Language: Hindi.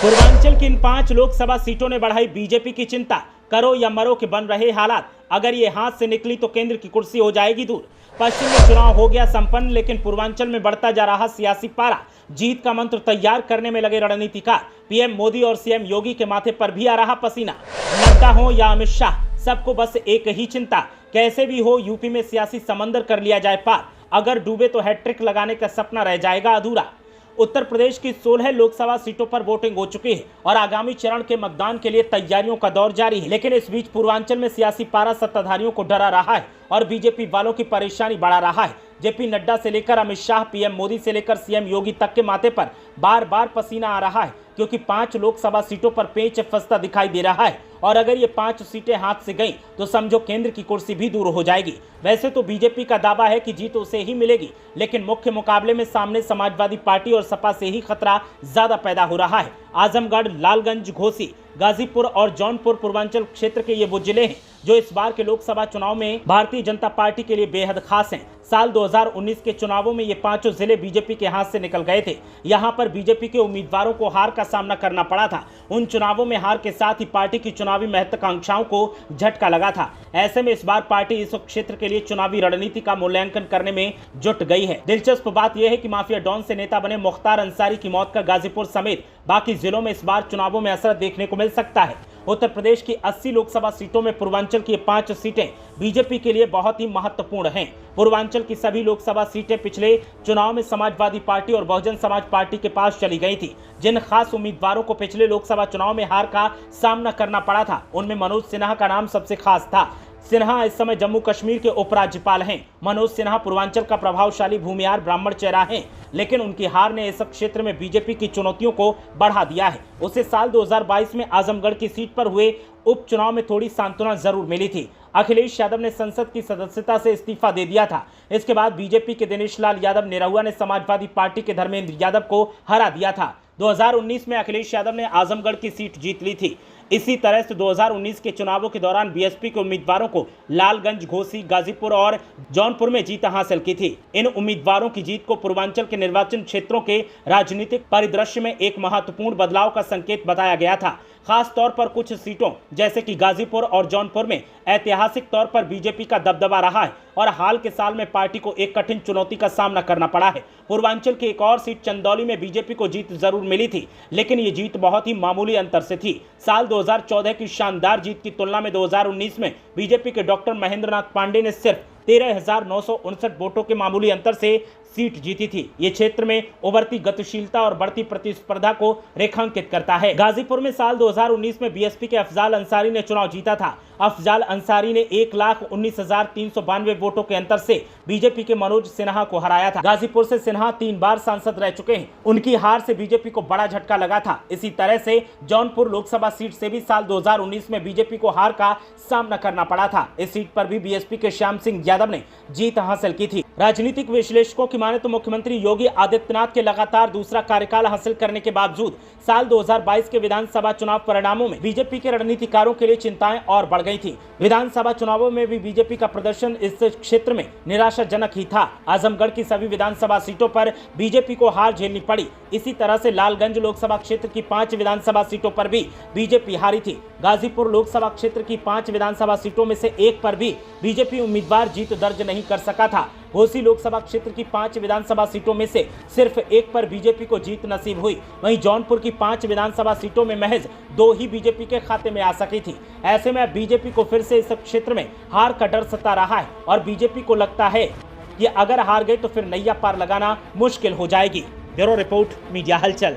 पूर्वांचल की इन 5 लोकसभा सीटों ने बढ़ाई बीजेपी की चिंता। करो या मरो के बन रहे हालात। अगर ये हाथ से निकली तो केंद्र की कुर्सी हो जाएगी दूर। पश्चिम में चुनाव हो गया संपन्न, लेकिन पूर्वांचल में बढ़ता जा रहा सियासी पारा। जीत का मंत्र तैयार करने में लगे रणनीतिकार। पीएम मोदी और सीएम योगी के माथे पर भी आ रहा पसीना। नड्डा हो या अमित शाह, सबको बस एक ही चिंता, कैसे भी हो यूपी में सियासी समंदर कर लिया जाए पार। अगर डूबे तो हैट्रिक लगाने का सपना रह जाएगा अधूरा। उत्तर प्रदेश की 16 लोकसभा सीटों पर वोटिंग हो चुकी है और आगामी चरण के मतदान के लिए तैयारियों का दौर जारी है। लेकिन इस बीच पूर्वांचल में सियासी पारा सत्ताधारियों को डरा रहा है और बीजेपी वालों की परेशानी बढ़ा रहा है। जेपी नड्डा से लेकर अमित शाह, पीएम मोदी से लेकर सीएम योगी तक के माथे पर बार बार पसीना आ रहा है, क्योंकि 5 लोकसभा सीटों पर पेच फंसता दिखाई दे रहा है। और अगर ये 5 सीटें हाथ से गईं तो समझो केंद्र की कुर्सी भी दूर हो जाएगी। वैसे तो बीजेपी का दावा है कि जीत उसे ही मिलेगी, लेकिन मुख्य मुकाबले में सामने समाजवादी पार्टी और सपा से ही खतरा ज्यादा पैदा हो रहा है। आजमगढ़, लालगंज, घोसी, गाजीपुर और जौनपुर पूर्वांचल क्षेत्र के ये वो जिले हैं जो इस बार के लोकसभा चुनाव में भारतीय जनता पार्टी के लिए बेहद खास हैं। साल 2019 के चुनावों में ये 5 जिले बीजेपी के हाथ से निकल गए थे। यहाँ पर बीजेपी के उम्मीदवारों को हार का सामना करना पड़ा था। उन चुनावों में हार के साथ ही पार्टी की चुनावी महत्वाकांक्षाओं को झटका लगा था। ऐसे में इस बार पार्टी इस क्षेत्र के लिए चुनावी रणनीति का मूल्यांकन करने में जुट गई है। दिलचस्प बात यह है कि माफिया डॉन से नेता बने मुख्तार अंसारी की मौत का गाजीपुर समेत बाकी जिलों में इस बार चुनावों में असर देखने को मिल सकता है। उत्तर प्रदेश की 80 लोकसभा सीटों में पूर्वांचल की 5 सीटें बीजेपी के लिए बहुत ही महत्वपूर्ण हैं। पूर्वांचल की सभी लोकसभा सीटें पिछले चुनाव में समाजवादी पार्टी और बहुजन समाज पार्टी के पास चली गई थी। जिन खास उम्मीदवारों को पिछले लोकसभा चुनाव में हार का सामना करना पड़ा था, उनमें मनोज सिन्हा का नाम सबसे खास था। सिन्हा इस समय जम्मू कश्मीर के उपराज्यपाल हैं। मनोज सिन्हा पूर्वांचल का प्रभावशाली भूमिहार ब्राह्मण चेहरा हैं, लेकिन उनकी हार ने इस क्षेत्र में बीजेपी की चुनौतियों को बढ़ा दिया है। उसे साल 2022 में आजमगढ़ की सीट पर हुए उपचुनाव में थोड़ी सांत्वना जरूर मिली थी। अखिलेश यादव ने संसद की सदस्यता से इस्तीफा दे दिया था। इसके बाद बीजेपी के दिनेश लाल यादव निरहुआ ने समाजवादी पार्टी के धर्मेंद्र यादव को हरा दिया था। 2019 में अखिलेश यादव ने आजमगढ़ की सीट जीत ली थी। इसी तरह से 2019 के चुनावों के दौरान बीएसपी के उम्मीदवारों को लालगंज, घोसी, गाजीपुर और जौनपुर में जीत हासिल की थी। इन उम्मीदवारों की जीत को पूर्वांचल के निर्वाचन क्षेत्रों के राजनीतिक परिदृश्य में एक महत्वपूर्ण बदलाव का संकेत बताया गया था। खास तौर पर कुछ सीटों जैसे कि गाजीपुर और जौनपुर में ऐतिहासिक तौर पर बीजेपी का दबदबा रहा है और हाल के साल में पार्टी को एक कठिन चुनौती का सामना करना पड़ा है। पूर्वांचल की एक और सीट चंदौली में बीजेपी को जीत जरूर मिली थी, लेकिन ये जीत बहुत ही मामूली अंतर से थी। साल 2014 की शानदार जीत की तुलना में 2019 में बीजेपी के डॉक्टर महेंद्र नाथ पांडे ने सिर्फ 13,959 वोटों के मामूली अंतर से सीट जीती थी। ये क्षेत्र में उभरती गतिशीलता और बढ़ती प्रतिस्पर्धा को रेखांकित करता है। गाजीपुर में साल 2019 में बीएसपी के अफजाल अंसारी ने चुनाव जीता था। अफजाल अंसारी ने 1,19,392 वोटों के अंतर से बीजेपी के मनोज सिन्हा को हराया था। गाजीपुर से सिन्हा 3 बार सांसद रह चुके हैं। उनकी हार से बीजेपी को बड़ा झटका लगा था। इसी तरह से जौनपुर लोकसभा सीट से भी साल 2019 में बीजेपी को हार का सामना करना पड़ा था। इस सीट पर भी बीएसपी के श्याम सिंह यादव ने जीत हासिल की थी। राजनीतिक विश्लेषकों की माने तो मुख्यमंत्री योगी आदित्यनाथ के लगातार दूसरा कार्यकाल हासिल करने के बावजूद साल 2022 के विधानसभा चुनाव परिणामों में बीजेपी के रणनीतिकारों के लिए चिंताएं और बढ़ गई थी। विधानसभा चुनावों में भी बीजेपी का प्रदर्शन इस क्षेत्र में निराशाजनक ही था। आजमगढ़ की सभी विधानसभा सीटों पर बीजेपी को हार झेलनी पड़ी। इसी तरह से लालगंज लोकसभा क्षेत्र की 5 विधानसभा सीटों पर भी बीजेपी हारी थी। गाजीपुर लोकसभा क्षेत्र की 5 विधानसभा सीटों में से एक पर भी बीजेपी उम्मीदवार जीत दर्ज नहीं कर सका था। घोसी लोकसभा क्षेत्र की 5 विधानसभा सीटों में से सिर्फ एक पर बीजेपी को जीत नसीब हुई। वहीं जौनपुर की 5 विधानसभा सीटों में महज 2 ही बीजेपी के खाते में आ सकी थी। ऐसे में अब बीजेपी को फिर से इस क्षेत्र में हार का डर सता रहा है और बीजेपी को लगता है कि अगर हार गए तो फिर नैया पार लगाना मुश्किल हो जाएगी। ब्यूरो रिपोर्ट, मीडिया हलचल।